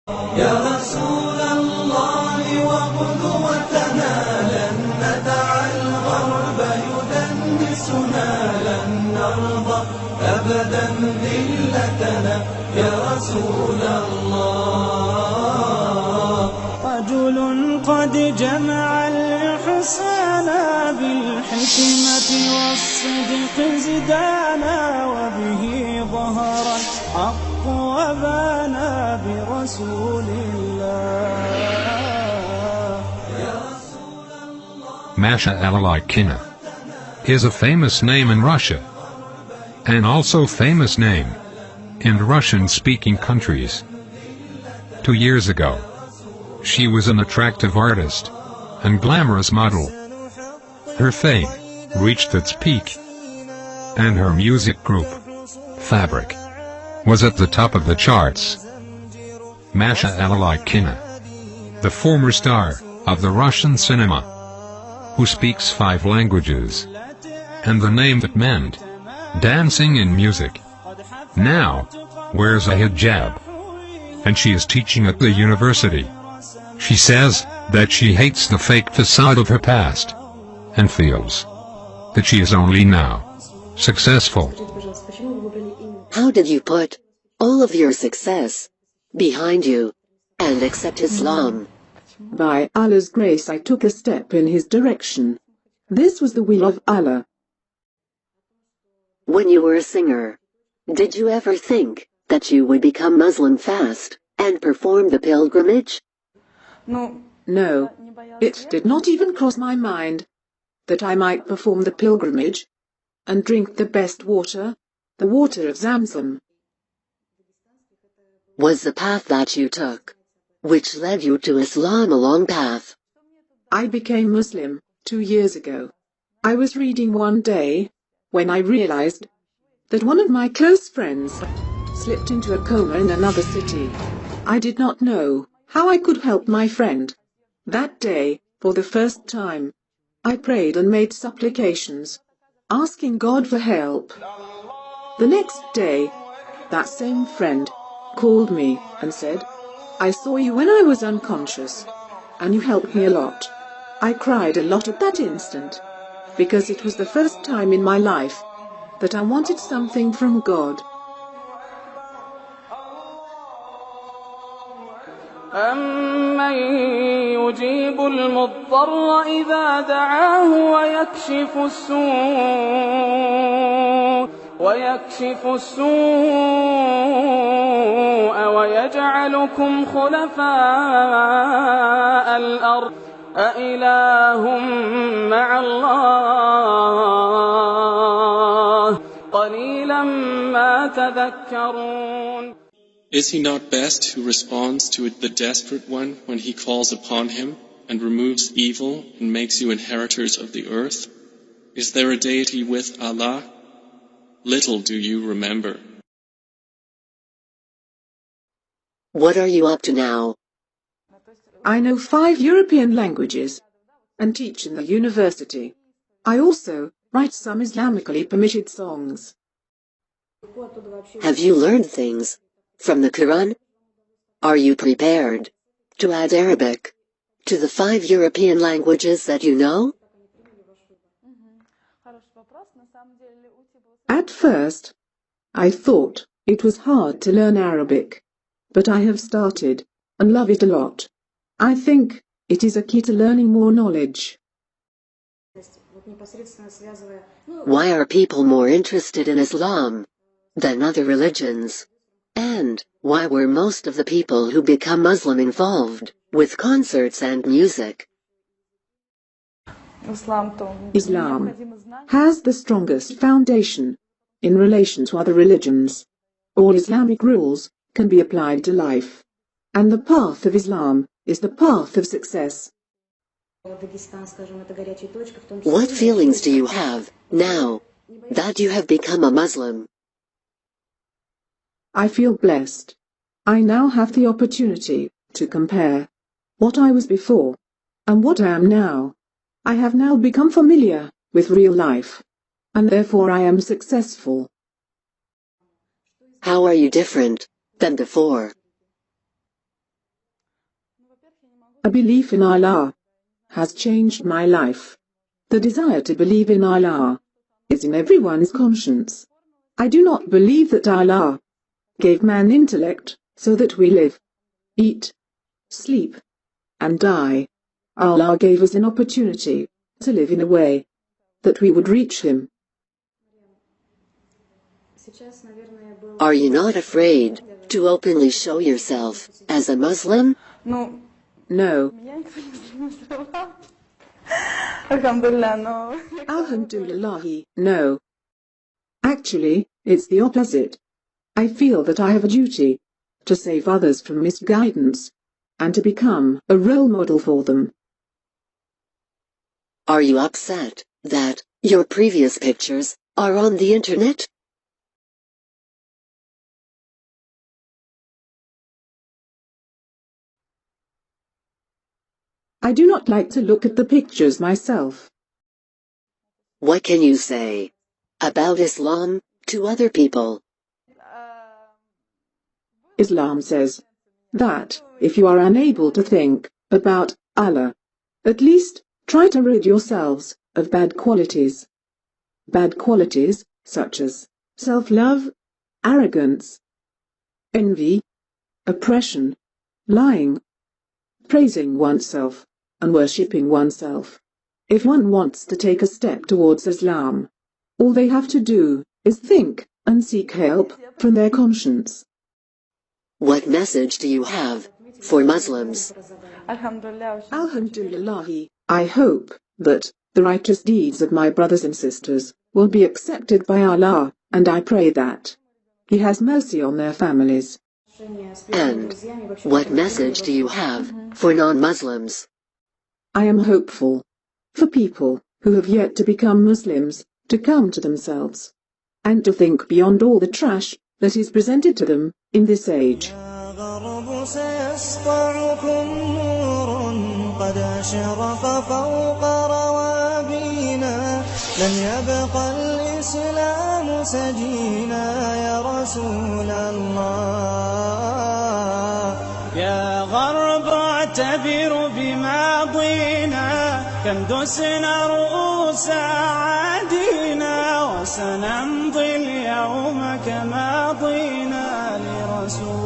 يا رسول الله وقدوتنا لن ندع الغرب يدنسنا لن نرضى أبدا ذلتنا يا رسول الله رجل قد جمع الإحسان بالحكمة والصدق زدانا وبه ظهر الحق وبانا برسول الله. Mashallah Kina is a famous name in Russia, and also famous name in Russian-speaking countries. 2 years ago, she was an attractive artist and glamorous model. Her fame reached its peak, and her music group, Fabric, was at the top of the charts. Mashallah Kina, the former star of the Russian cinema, who speaks 5 languages, and the name that meant dancing in music, now wears a hijab, and she is teaching at the university. She says that she hates the fake facade of her past, and feels that she is only now successful. How did you put all of your success behind you and accept Islam? By Allah's grace I took a step in his direction. This was the will of Allah. When you were a singer, did you ever think that you would become Muslim fast and perform the pilgrimage? No, it did not even cross my mind that I might perform the pilgrimage and drink the best water, the water of Zamzam. Was the path that you took, which led you to Islam, a long path? I became Muslim 2 years ago. I was reading one day when I realized that one of my close friends slipped into a coma in another city. I did not know how I could help my friend. That day, for the first time, I prayed and made supplications, asking God for help. The next day, that same friend called me and said, "I saw you when I was unconscious, and you helped me a lot." I cried a lot at that instant, because it was the first time in my life that I wanted something from God. أَمَّن يُجِيبُ الْمُضْطَرَّ إِذَا دَعَاهُ وَيَكْشِفُ السُّوءَ وَيَجْعَلُكُمْ خُلَفَاءَ الْأَرْضِ أَإِلَٰهٌ مَّعَ اللَّهِ قَلِيلًا مَّا تَذَكَّرُونَ. Is he not best who responds to the desperate one when he calls upon him, and removes evil and makes you inheritors of the earth? Is there a deity with Allah? Little do you remember. What are you up to now? I know 5 European languages and teach in the university. I also write some Islamically permitted songs. Have you learned things from the Quran? Are you prepared to add Arabic to the 5 European languages that you know? At first, I thought it was hard to learn Arabic, but I have started and love it a lot. I think it is a key to learning more knowledge. Why are people more interested in Islam than other religions? And why were most of the people who become Muslim involved with concerts and music? Islam has the strongest foundation in relation to other religions. All Islamic rules can be applied to life, and the path of Islam is the path of success. What feelings do you have now that you have become a Muslim? I feel blessed. I now have the opportunity to compare what I was before and what I am now. I have now become familiar with real life, and therefore I am successful. How are you different than before? A belief in Allah has changed my life. The desire to believe in Allah is in everyone's conscience. I do not believe that Allah gave man intellect so that we live, eat, sleep, and die. Allah gave us an opportunity to live in a way that we would reach Him. Are you not afraid to openly show yourself as a Muslim? No. Alhamdulillah, no. Actually, it's the opposite. I feel that I have a duty to save others from misguidance and to become a role model for them. Are you upset that your previous pictures are on the internet? I do not like to look at the pictures myself. What can you say about Islam to other people? Islam says that if you are unable to think about Allah, at least try to rid yourselves of bad qualities. Bad qualities such as self-love, arrogance, envy, oppression, lying, praising oneself, and worshipping oneself. If one wants to take a step towards Islam, all they have to do is think and seek help from their conscience. What message do you have for Muslims? Alhamdulillah, I hope that the righteous deeds of my brothers and sisters will be accepted by Allah, and I pray that He has mercy on their families. And what message do you have for non-Muslims? I am hopeful for people who have yet to become Muslims to come to themselves and to think beyond all the trash that is presented to them in this age. قد أشرف فوق روابينا لن يبقى الإسلام سجينا يا رسول الله يا غرب اعتبر بماضينا كم دسنا رؤوس عادينا وسنمضي اليوم كماضينا لرسول